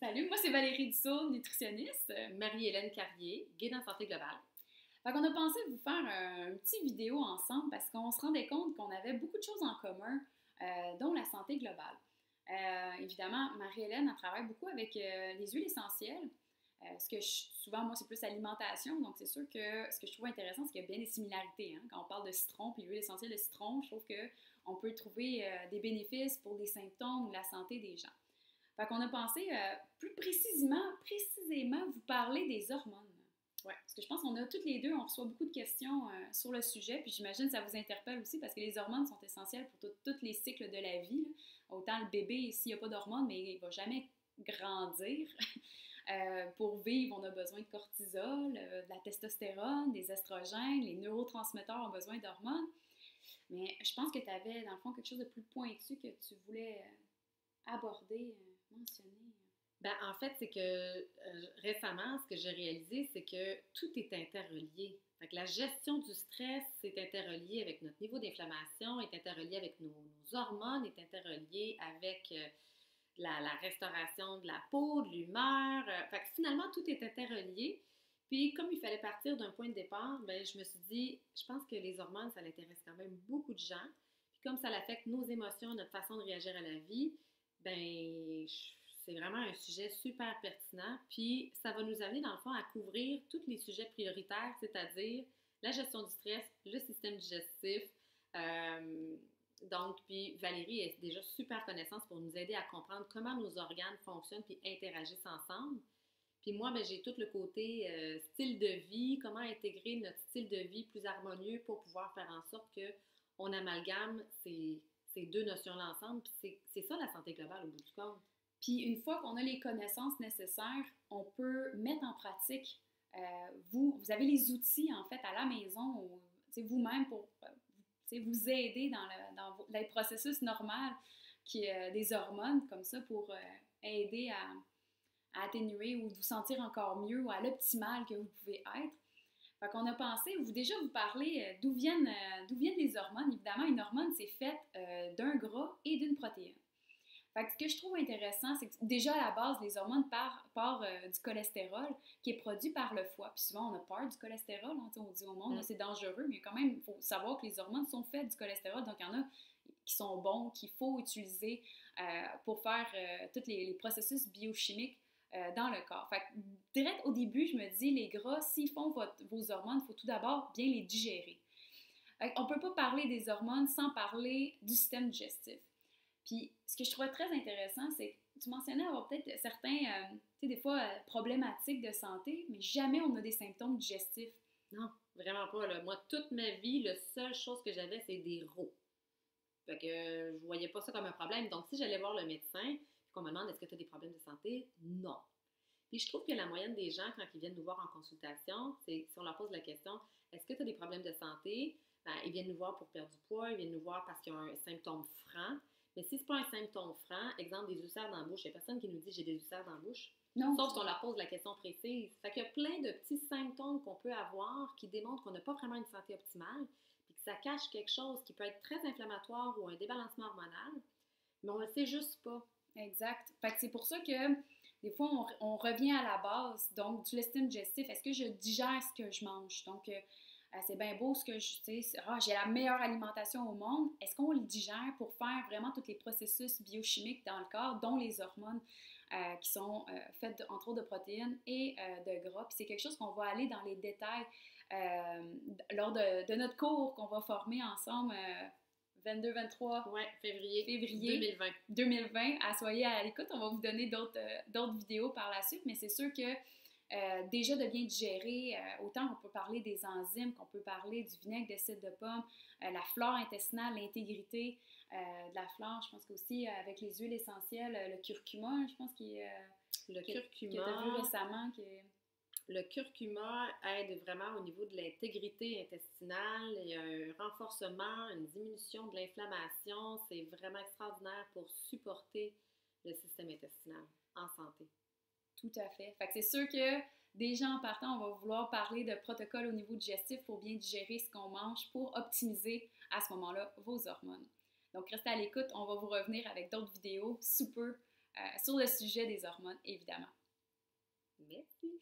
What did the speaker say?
Salut, moi c'est Valérie Dussault, nutritionniste. Marie-Hélène Carrier, guide en santé globale. Fait qu'on a pensé vous faire un petit vidéo ensemble parce qu'on se rendait compte qu'on avait beaucoup de choses en commun, dont la santé globale. Évidemment, Marie-Hélène, elle travaille beaucoup avec les huiles essentielles. Souvent, moi, c'est plus alimentation, donc c'est sûr que ce que je trouve intéressant, c'est qu'il y a bien des similarités. Hein. Quand on parle de citron puis l'huile essentielle de citron, je trouve qu'on peut trouver des bénéfices pour des symptômes ou la santé des gens. Fait qu'on a pensé plus précisément vous parler des hormones. Ouais, parce que je pense qu'on a toutes les deux, on reçoit beaucoup de questions sur le sujet, puis j'imagine que ça vous interpelle aussi parce que les hormones sont essentielles pour tous les cycles de la vie. Là. Autant le bébé, s'il n'y a pas d'hormones, mais il ne va jamais grandir. Pour vivre, on a besoin de cortisol, de la testostérone, des estrogènes, les neurotransmetteurs ont besoin d'hormones. Mais je pense que tu avais, dans le fond, quelque chose de plus pointu que tu voulais aborder, mentionner. En fait, c'est que récemment, ce que j'ai réalisé, c'est que tout est interrelié. Fait que la gestion du stress est interreliée avec notre niveau d'inflammation, est interreliée avec nos hormones, est interreliée avec la restauration de la peau, de l'humeur. Fait que finalement, tout est interrelié. Puis, comme il fallait partir d'un point de départ, je me suis dit, je pense que les hormones, ça intéresse quand même beaucoup de gens. Puis, comme ça affecte nos émotions, notre façon de réagir à la vie, c'est vraiment un sujet super pertinent. Puis, ça va nous amener, dans le fond, à couvrir tous les sujets prioritaires, c'est-à-dire la gestion du stress, le système digestif. Puis Valérie est déjà super connaissance pour nous aider à comprendre comment nos organes fonctionnent puis interagissent ensemble. Puis moi, j'ai tout le côté style de vie, comment intégrer notre style de vie plus harmonieux pour pouvoir faire en sorte qu'on amalgame ces deux notions-là ensemble. Puis c'est ça la santé globale au bout du compte. Puis une fois qu'on a les connaissances nécessaires, on peut mettre en pratique. Vous avez les outils, en fait, à la maison, vous-même pour vous aider dans les processus normaux des hormones, comme ça, pour aider à atténuer ou vous sentir encore mieux ou à l'optimal que vous pouvez être. Fait qu'on a pensé, vous parlez d'où viennent les hormones. Évidemment, une hormone, c'est faite d'un gras et d'une protéine. Fait que ce que je trouve intéressant, c'est que déjà à la base, les hormones partent du cholestérol qui est produit par le foie. Puis souvent, on a peur du cholestérol. Hein, on dit au monde, c'est dangereux, mais quand même, il faut savoir que les hormones sont faites du cholestérol. Donc, il y en a qui sont bons, qu'il faut utiliser pour faire tous les processus biochimiques dans le corps. Fait que, direct au début, je me dis, les gras, s'ils font vos hormones, il faut tout d'abord bien les digérer. On ne peut pas parler des hormones sans parler du système digestif. Puis, ce que je trouvais très intéressant, c'est que tu mentionnais avoir peut-être certains, des fois, problématiques de santé, mais jamais on a des symptômes digestifs. Non, vraiment pas. Là. Moi, toute ma vie, la seule chose que j'avais, c'est des rots. Fait que je voyais pas ça comme un problème. Donc, si j'allais voir le médecin, puis qu'on me demande est-ce que tu as des problèmes de santé, non. Puis je trouve que la moyenne des gens, quand ils viennent nous voir en consultation, c'est si on leur pose la question est-ce que tu as des problèmes de santé, ils viennent nous voir pour perdre du poids, ils viennent nous voir parce qu'ils ont un symptôme franc. Mais si ce n'est pas un symptôme franc, exemple des ulcères dans la bouche, il n'y a personne qui nous dit j'ai des ulcères dans la bouche. Non. Sauf si on leur pose la question précise. Fait qu'il y a plein de petits symptômes qu'on peut avoir qui démontrent qu'on n'a pas vraiment une santé optimale, puis que ça cache quelque chose qui peut être très inflammatoire ou un débalancement hormonal, mais on ne le sait juste pas. Exact. Fait que c'est pour ça que des fois, on revient à la base, donc du système digestif. Est-ce que je digère ce que je mange? Donc, c'est bien beau ce que j'ai la meilleure alimentation au monde. Est-ce qu'on le digère pour faire vraiment tous les processus biochimiques dans le corps, dont les hormones qui sont faites entre autres de protéines et de gras? Puis c'est quelque chose qu'on va aller dans les détails lors de notre cours qu'on va former ensemble 22-23 février 2020. Soyez à l'écoute, on va vous donner d'autres vidéos par la suite, mais c'est sûr que déjà de bien digérer, autant qu'on peut parler des enzymes, qu'on peut parler du vinaigre de cidre de pomme, la flore intestinale, l'intégrité de la flore. Je pense qu'aussi avec les huiles essentielles, le curcuma, je pense que tu as vu récemment. Le curcuma aide vraiment au niveau de l'intégrité intestinale. Il y a un renforcement, une diminution de l'inflammation. C'est vraiment extraordinaire pour supporter le système intestinal en santé. Tout à fait. Fait que c'est sûr que déjà en partant, on va vouloir parler de protocole au niveau digestif pour bien digérer ce qu'on mange pour optimiser à ce moment-là vos hormones. Donc restez à l'écoute, on va vous revenir avec d'autres vidéos sous peu sur le sujet des hormones, évidemment. Merci.